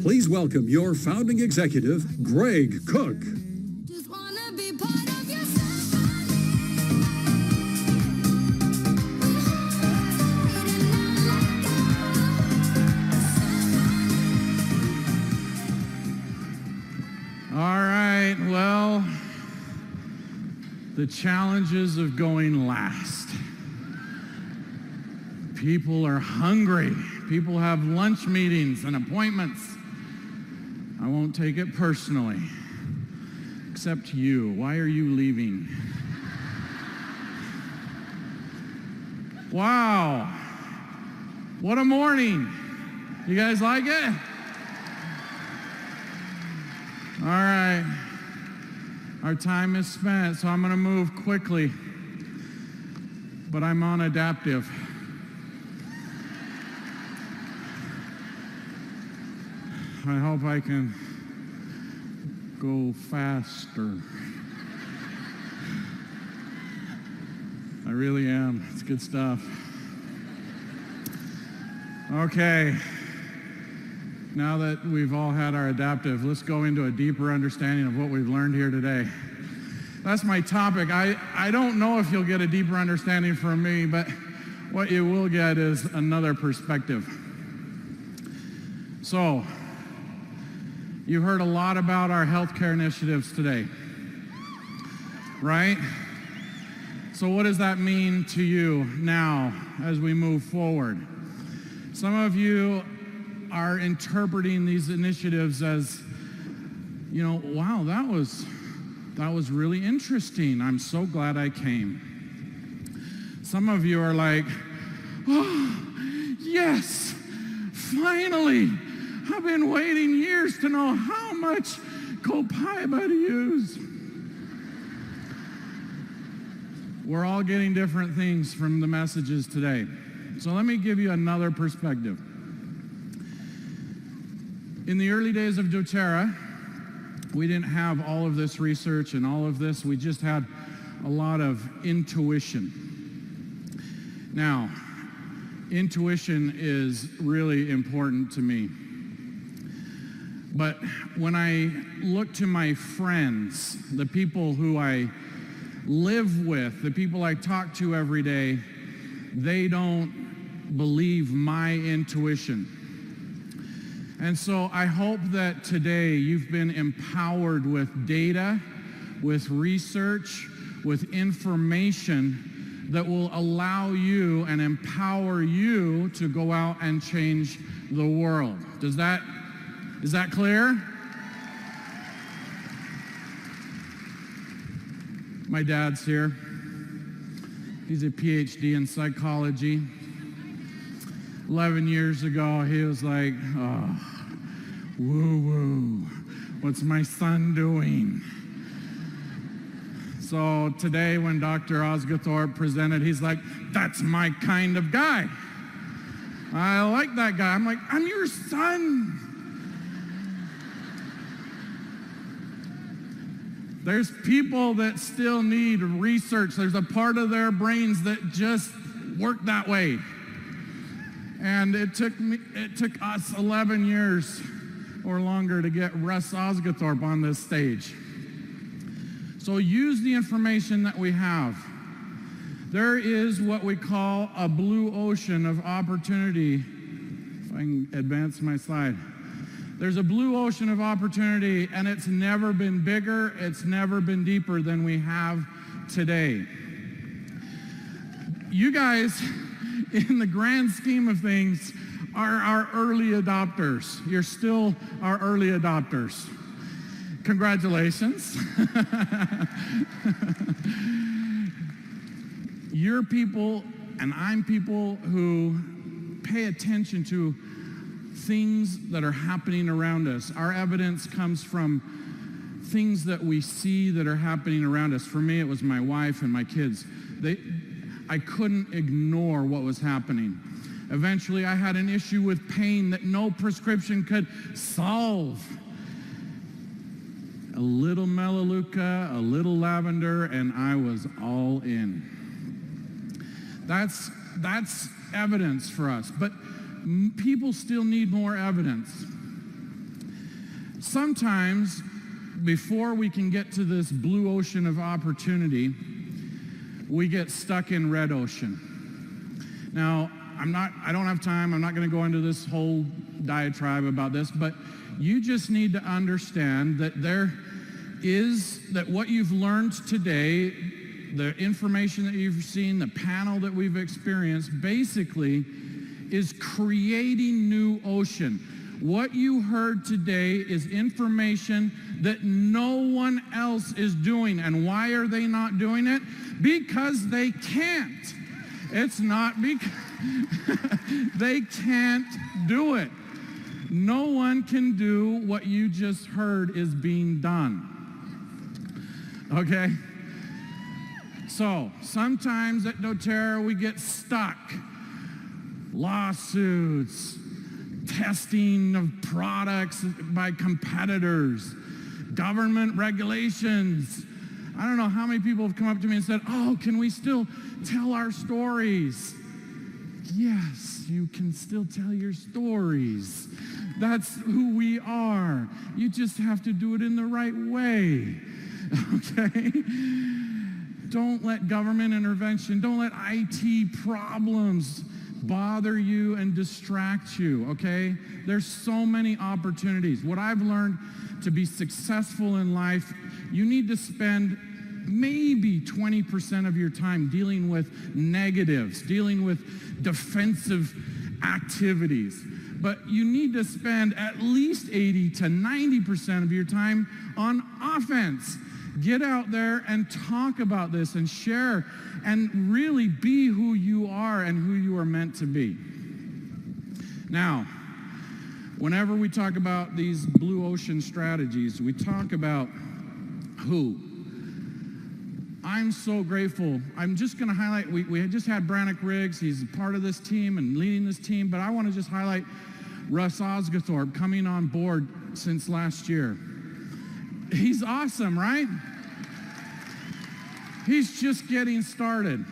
Please welcome your founding executive, Greg Cook. Just wanna be part of your All right, well, the challenges of going last. People are hungry. People have lunch meetings and appointments. I won't take it personally, except you. Why are you leaving? Wow, what a morning. You guys like it? All right, our time is spent, so I'm going to move quickly, but I'm on adaptive. I hope I can go faster. I really am. It's good stuff. Okay. Now that we've all had our adaptive, let's go into a deeper understanding of what we've learned here today. That's my topic. I don't know if you'll get a deeper understanding from me, but what you will get is another perspective. So, you've heard a lot about our healthcare initiatives today, right? So what does that mean to you now as we move forward? Some of you are interpreting these initiatives as, you know, wow, that was really interesting. I'm so glad I came. Some of you are like, oh, yes, finally. I've been waiting years to know how much Copaiba to use. We're all getting different things from the messages today. So let me give you another perspective. In the early days of doTERRA, we didn't have all of this research and all of this. We just had a lot of intuition. Now, intuition is really important to me. But when I look to my friends, the people who I live with, the people I talk to every day, they don't believe my intuition. And so I hope that today you've been empowered with data, with research, with information that will allow you and empower you to go out and change the world. Is that clear? My dad's here. He's a PhD in psychology. 11 years ago, he was like, oh, woo-woo, what's my son doing? So today when Dr. Osgothorpe presented, he's like, that's my kind of guy. I like that guy. I'm like, I'm your son. There's people that still need research. There's a part of their brains that just work that way. And it took us 11 years or longer to get Russ Osgothorpe on this stage. So use the information that we have. There is what we call a blue ocean of opportunity. If I can advance my slide. There's a blue ocean of opportunity, and it's never been bigger, it's never been deeper than we have today. You guys, in the grand scheme of things, are our early adopters. You're still our early adopters. Congratulations. You're people, and I'm people who pay attention to things that are happening around us. Our evidence comes from things that we see that are happening around us. For me, it was my wife and my kids. I couldn't ignore what was happening. Eventually, I had an issue with pain that no prescription could solve. A little melaleuca, a little lavender, and I was all in. That's evidence for us, but people still need more evidence. sometimes before we can get to this blue ocean of opportunity, we get stuck in red ocean. Now, I don't have time. I'm not going to go into this whole diatribe about this, but you just need to understand that that what you've learned today, the information that you've seen, the panel that we've experienced, basically is creating new ocean. What you heard today is information that no one else is doing. And why are they not doing it? Because they can't. It's not because they can't do it. No one can do what you just heard is being done. Okay? So sometimes at doTERRA we get stuck. Lawsuits, testing of products by competitors, government regulations. I don't know how many people have come up to me and said, "Oh, can we still tell our stories?" Yes, you can still tell your stories. That's who we are. You just have to do it in the right way. Okay? Don't let government intervention, don't let IT problems bother you and distract you, okay? There's so many opportunities. What I've learned to be successful in life, you need to spend maybe 20% of your time dealing with negatives, dealing with defensive activities. But you need to spend at least 80 to 90% of your time on offense. Get out there and talk about this and share and really be who you are and who you are meant to be. Now, whenever we talk about these blue ocean strategies, we talk about who. I'm so grateful. I'm just going to highlight, we had just had Brannick Riggs. He's a part of this team and leading this team, but I want to just highlight Russ Osgathorpe coming on board since last year. He's awesome, right? He's just getting started,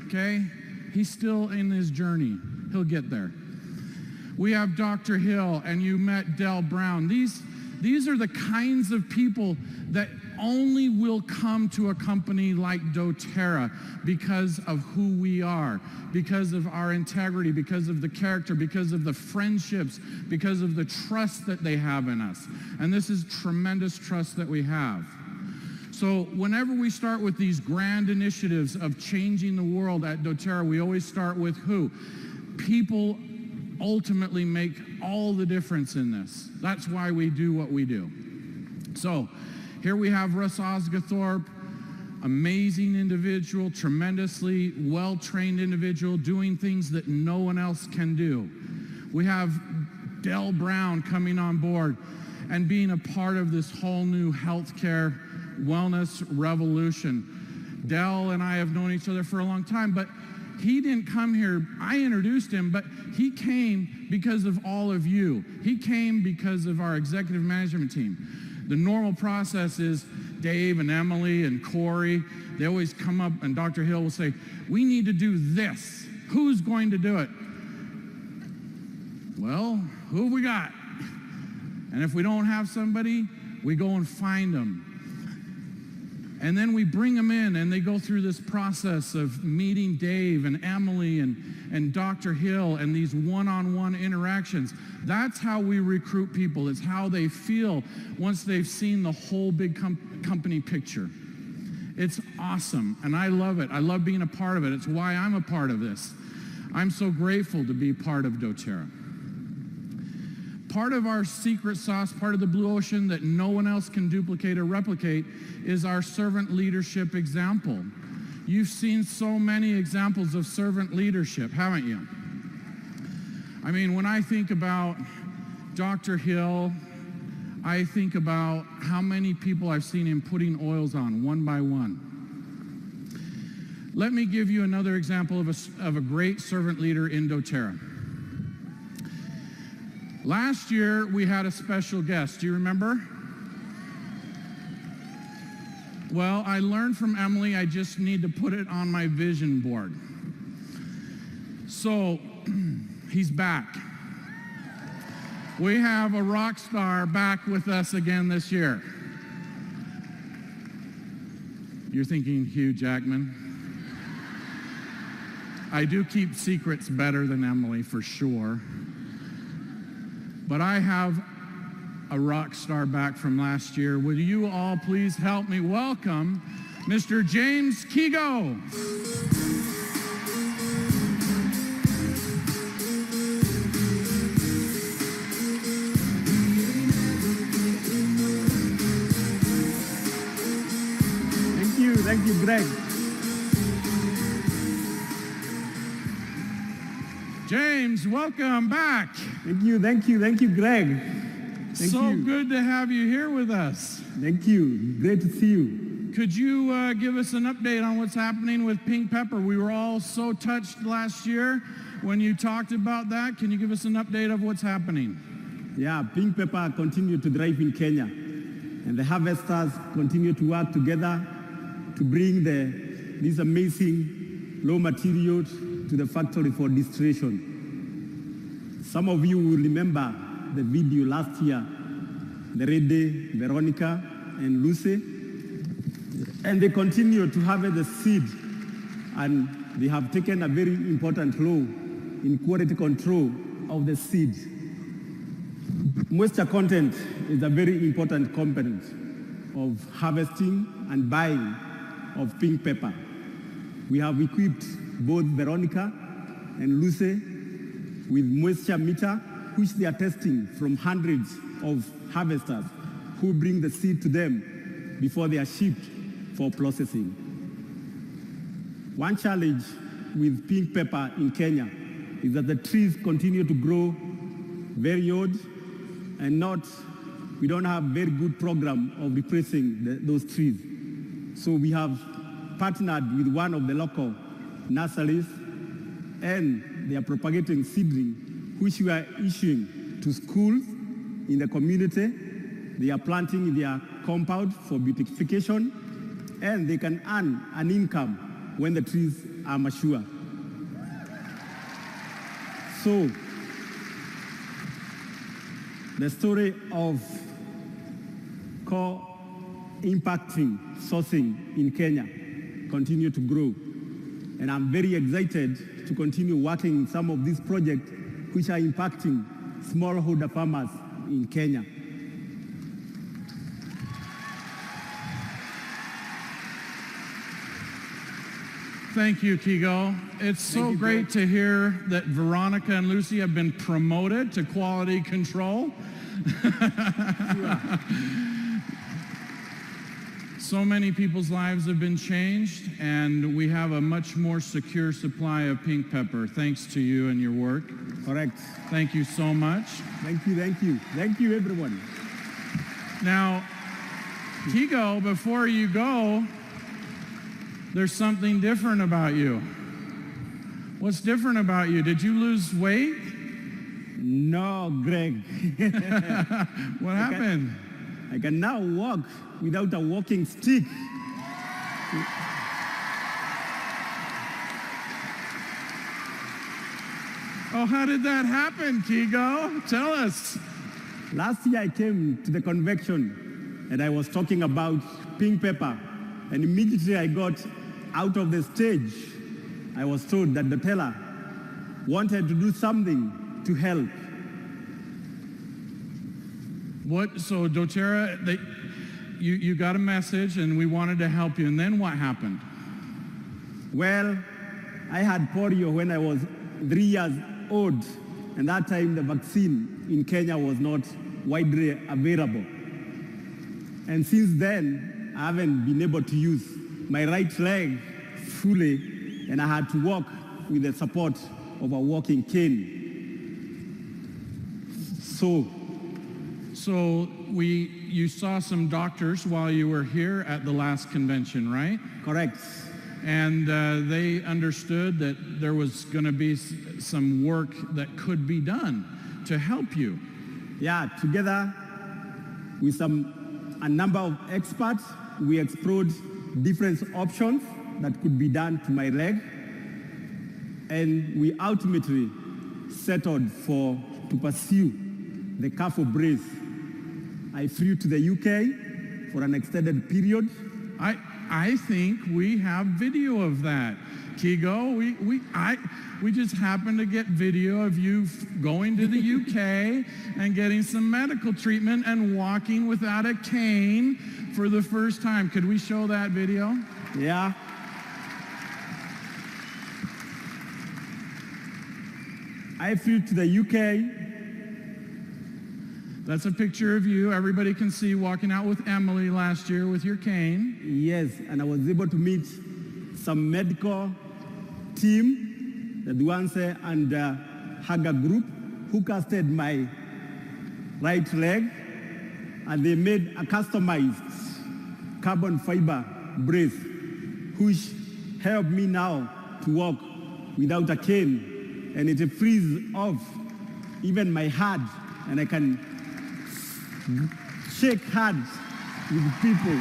okay? He's still in his journey. He'll get there. We have Dr. Hill, and you met Dell Brown. These are the kinds of people that only will come to a company like doTERRA because of who we are, because of our integrity, because of the character, because of the friendships, because of the trust that they have in us. And this is tremendous trust that we have. So whenever we start with these grand initiatives of changing the world at doTERRA, we always start with who? People ultimately make all the difference in this. That's why we do what we do. So here we have Russ Osgathorpe, amazing individual, tremendously well-trained individual, doing things that no one else can do. We have Dell Brown coming on board and being a part of this whole new healthcare wellness revolution. Dell and I have known each other for a long time, but he didn't come here. I introduced him, but he came because of all of you. He came because of our executive management team. The normal process is Dave and Emily and Corey, they always come up and Dr. Hill will say, "We need to do this. Who's going to do it?" Well, who have we got? And if we don't have somebody, we go and find them. And then we bring them in and they go through this process of meeting Dave and Emily and Dr. Hill and these one-on-one interactions. That's how we recruit people. It's how they feel once they've seen the whole big company picture. It's awesome, and I love it. I love being a part of it. It's why I'm a part of this. I'm so grateful to be part of doTERRA. Part of our secret sauce, part of the blue ocean that no one else can duplicate or replicate is our servant leadership example. You've seen so many examples of servant leadership, haven't you? I mean, when I think about Dr. Hill, I think about how many people I've seen him putting oils on one by one. Let me give you another example of a great servant leader in doTERRA. Last year, we had a special guest. Do you remember? Well, I learned from Emily, I just need to put it on my vision board. So, he's back. We have a rock star back with us again this year. You're thinking Hugh Jackman? I do keep secrets better than Emily, for sure. But I have a rock star back from last year. Would you all please help me welcome Mr. James Kigo? Thank you, Greg. James, welcome back. Thank you, Greg. So good to have you here with us. Thank you. Great to see you. Could you give us an update on what's happening with pink pepper? We were all so touched last year when you talked about that. Can you give us an update of what's happening? Yeah, pink pepper continue to thrive in Kenya, and the harvesters continue to work together to bring this amazing raw material to the factory for distillation. Some of you will remember the video last year, the Rede, Veronica, and Lucy, and they continue to harvest the seed, and they have taken a very important role in quality control of the seed. Moisture content is a very important component of harvesting and buying of pink pepper. We have equipped both Veronica and Lucy with moisture meter, which they are testing from hundreds of harvesters who bring the seed to them before they are shipped for processing. One challenge with pink pepper in Kenya is that the trees continue to grow very old, and we don't have very good program of replacing those trees. So we have partnered with one of the local nurseries, and they are propagating seedling, which we are issuing to schools in the community. They are planting in their compound for beautification, and they can earn an income when the trees are mature. So the story of impacting sourcing in Kenya continue to grow. And I'm very excited to continue working in some of these projects which are impacting smallholder farmers in Kenya. Thank you, Kigo. It's so great to hear that Veronica and Lucy have been promoted to quality control. So many people's lives have been changed, and we have a much more secure supply of pink pepper thanks to you and your work. Correct. Thank you so much. Thank you. Thank you, everyone. Now, Kigo, before you go, there's something different about you. What's different about you? Did you lose weight? No, Greg. What happened? I can now walk without a walking stick. Oh, how did that happen, Kigo? Tell us. Last year I came to the convention and I was talking about pink pepper, and immediately I got out of the stage. I was told that doTERRA wanted to do something to help. So doTERRA, you got a message and we wanted to help you, and then what happened? Well, I had polio when I was 3 years old, and that time the vaccine in Kenya was not widely available. And since then, I haven't been able to use my right leg fully, and I had to walk with the support of a walking cane. So you saw some doctors while you were here at the last convention, right? Correct. And they understood that there was going to be some work that could be done to help you. Yeah, together with a number of experts, we explored different options that could be done to my leg, and we ultimately settled to pursue the CAFO brace. I flew to the UK for an extended period. I think we have video of that. Kigo, we just happened to get video of you going to the UK and getting some medical treatment and walking without a cane for the first time. Could we show that video? Yeah. I flew to the UK. That's a picture of you. Everybody can see walking out with Emily last year with your cane. Yes, and I was able to meet some medical team, the Duanse and Haga group, who casted my right leg, and they made a customized carbon fiber brace, which helped me now to walk without a cane, and it frees off even my hand, and I can shake hands with people.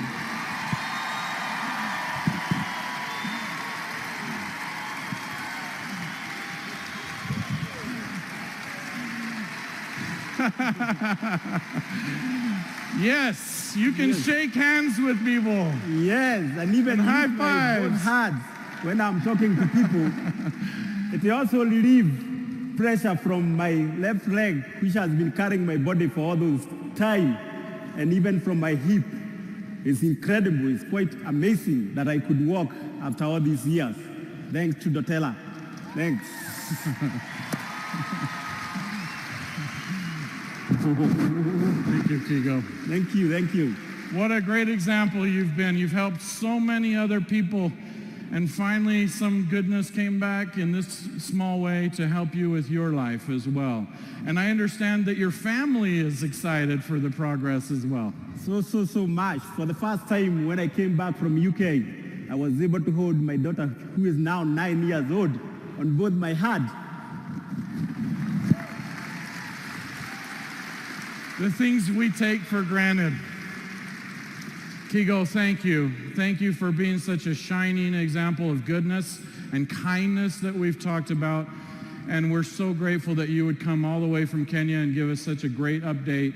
Yes, you can shake hands with people. Yes, and even high use my both fives. hands when I'm talking to people. It also relieves pressure from my left leg, which has been carrying my body for all those time, and even from my hip. It's incredible. It's quite amazing that I could walk after all these years. Thanks to doTERRA. Thanks. Thank you, Kigo. Thank you, thank you. What a great example you've been. You've helped so many other people, and finally some goodness came back in this small way to help you with your life as well. And I understand that your family is excited for the progress as well. So much. For the first time when I came back from UK, I was able to hold my daughter, who is now 9 years old, on both my hands. The things we take for granted. Kigo, thank you. Thank you for being such a shining example of goodness and kindness that we've talked about. And we're so grateful that you would come all the way from Kenya and give us such a great update.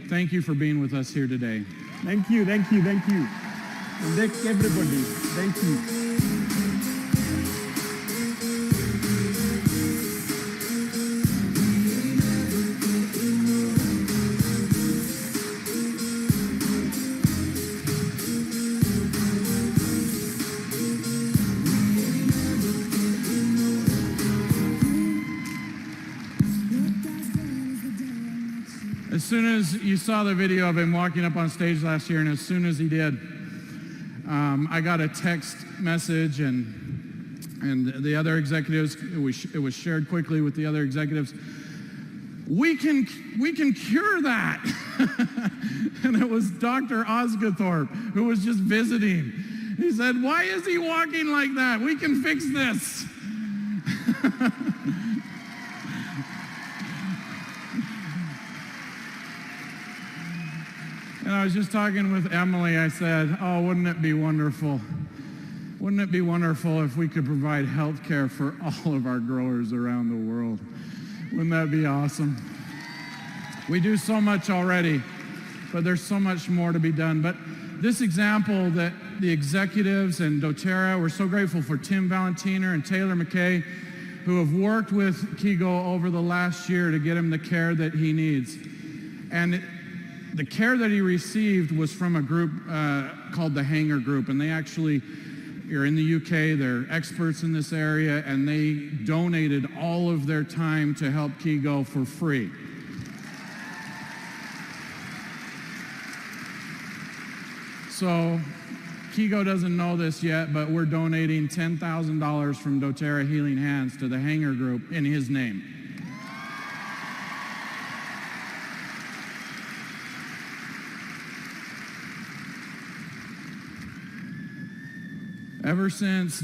Thank you for being with us here today. Thank you, thank you, thank you. And thank everybody. Thank you. As soon as you saw the video of him walking up on stage last year, and as soon as he did, I got a text message, and the other executives, it was shared quickly with the other executives. We can cure that. And it was Dr. Osgathorpe, who was just visiting. He said, why is he walking like that? We can fix this. And I was just talking with Emily. I said, oh, wouldn't it be wonderful? Wouldn't it be wonderful if we could provide health care for all of our growers around the world? Wouldn't that be awesome? We do so much already, but there's so much more to be done. But this example that the executives and doTERRA, we're so grateful for Tim Valentiner and Taylor McKay, who have worked with Kigo over the last year to get him the care that he needs. And the care that he received was from a group called the Hanger Group, and they actually are in the UK. They're experts in this area, and they donated all of their time to help Kigo for free. So Kigo doesn't know this yet, but we're donating $10,000 from doTERRA Healing Hands to the Hanger Group in his name. Ever since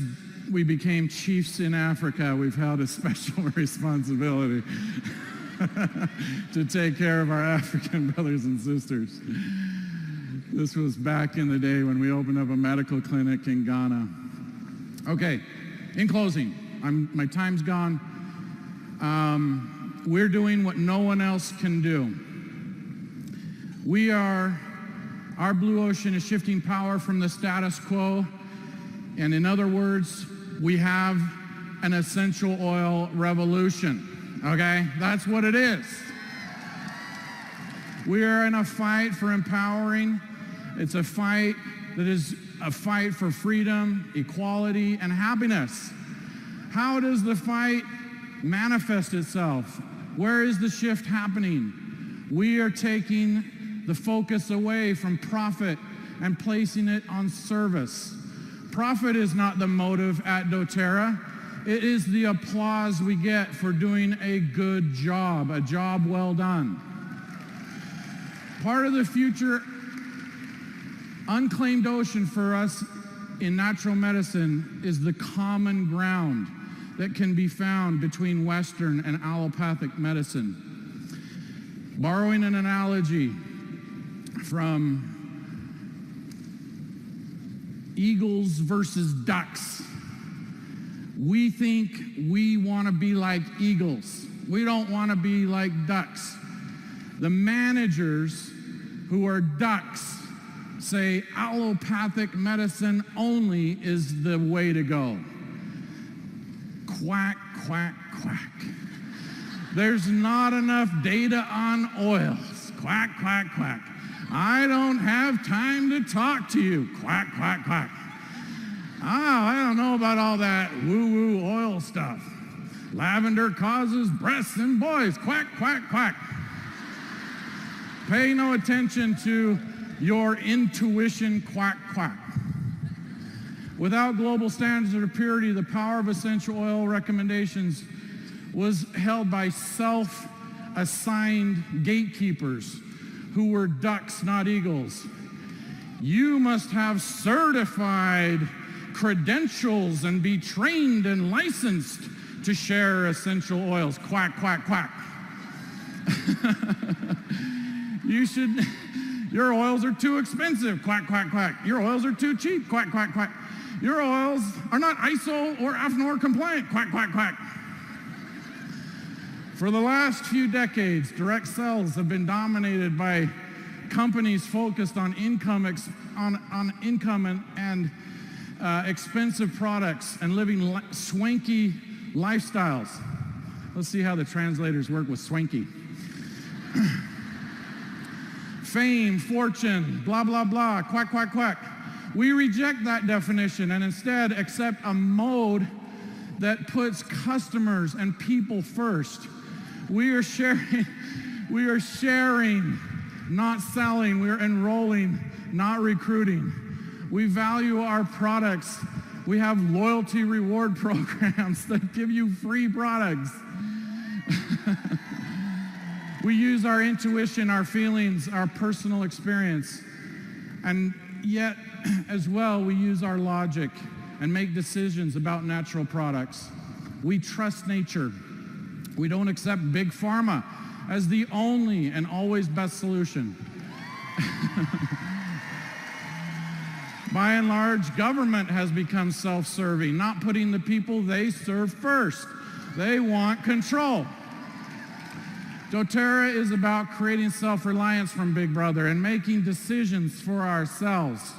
we became chiefs in Africa, we've held a special responsibility to take care of our African brothers and sisters. This was back in the day when we opened up a medical clinic in Ghana. Okay, in closing, my time's gone. We're doing what no one else can do. Our blue ocean is shifting power from the status quo. And in other words, we have an essential oil revolution, okay? That's what it is. We are in a fight for empowering. It's a fight that is a fight for freedom, equality, and happiness. How does the fight manifest itself? Where is the shift happening? We are taking the focus away from profit and placing it on service. Profit is not the motive at doTERRA. It is the applause we get for doing a good job, a job well done. Part of the future unclaimed ocean for us in natural medicine is the common ground that can be found between Western and allopathic medicine. Borrowing an analogy from eagles versus ducks, we think we want to be like eagles. We don't want to be like ducks. The managers who are ducks say allopathic medicine only is the way to go. Quack, quack, quack. There's not enough data on oils. Quack, quack, quack. I don't have time to talk to you. Quack, quack, quack. I don't know about all that woo-woo oil stuff. Lavender causes breasts in boys. Quack, quack, quack. Pay no attention to your intuition. Quack, quack. Without global standards of purity, the power of essential oil recommendations was held by self-assigned gatekeepers who were ducks, not eagles. You must have certified credentials and be trained and licensed to share essential oils. Quack, quack, quack. Your oils are too expensive. Quack, quack, quack. Your oils are too cheap. Quack, quack, quack. Your oils are not ISO or AFNOR compliant. Quack, quack, quack. For the last few decades, direct sales have been dominated by companies focused on income and expensive products and living swanky lifestyles. Let's see how the translators work with swanky. Fame, fortune, blah, blah, blah, quack, quack, quack. We reject that definition and instead accept a mode that puts customers and people first. We are sharing, not selling. We are enrolling, not recruiting. We value our products. We have loyalty reward programs that give you free products. We use our intuition, our feelings, our personal experience. And yet, as well, we use our logic and make decisions about natural products. We trust nature. We don't accept big pharma as the only and always best solution. By and large, government has become self-serving, not putting the people they serve first. They want control. doTERRA is about creating self-reliance from Big Brother and making decisions for ourselves.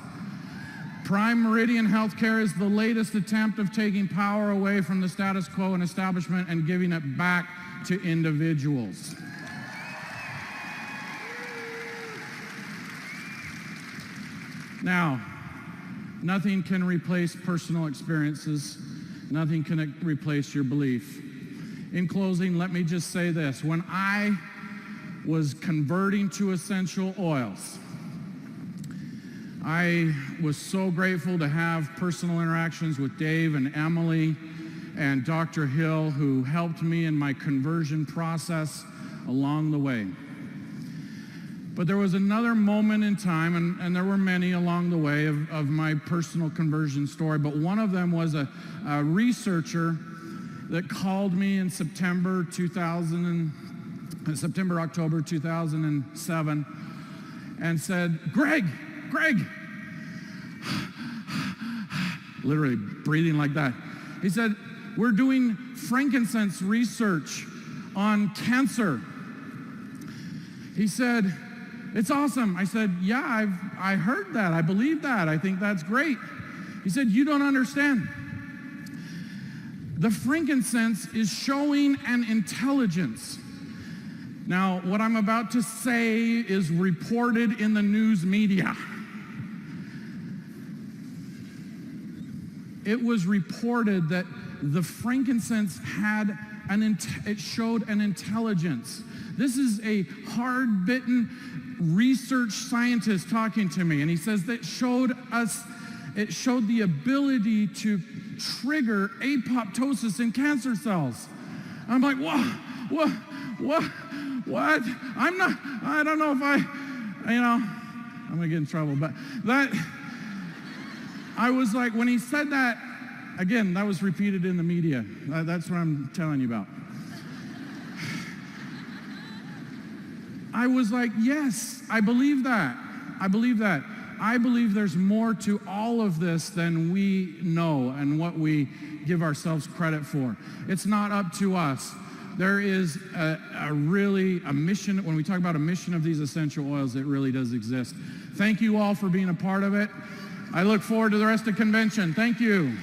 Prime Meridian Healthcare is the latest attempt of taking power away from the status quo and establishment and giving it back to individuals. Now, nothing can replace personal experiences. Nothing can replace your belief. In closing, let me just say this. When I was converting to essential oils, I was so grateful to have personal interactions with Dave and Emily and Dr. Hill, who helped me in my conversion process along the way. But there was another moment in time, and there were many along the way of my personal conversion story, but one of them was a researcher that called me in October 2007 and said, Greg, literally breathing like that. He said, we're doing frankincense research on cancer. He said, it's awesome. I said, yeah, I heard that. I believe that. I think that's great. He said, you don't understand. The frankincense is showing an intelligence. Now, what I'm about to say is reported in the news media. It was reported that the frankincense had it showed an intelligence. This is a hard-bitten research scientist talking to me, and he says that it showed the ability to trigger apoptosis in cancer cells. I'm like, what? I don't know if I'm gonna get in trouble, but I was like, when he said that, again, that was repeated in the media. That's what I'm telling you about. I was like, yes, I believe that. I believe that. I believe there's more to all of this than we know and what we give ourselves credit for. It's not up to us. There is a mission. When we talk about a mission of these essential oils, it really does exist. Thank you all for being a part of it. I look forward to the rest of convention. Thank you.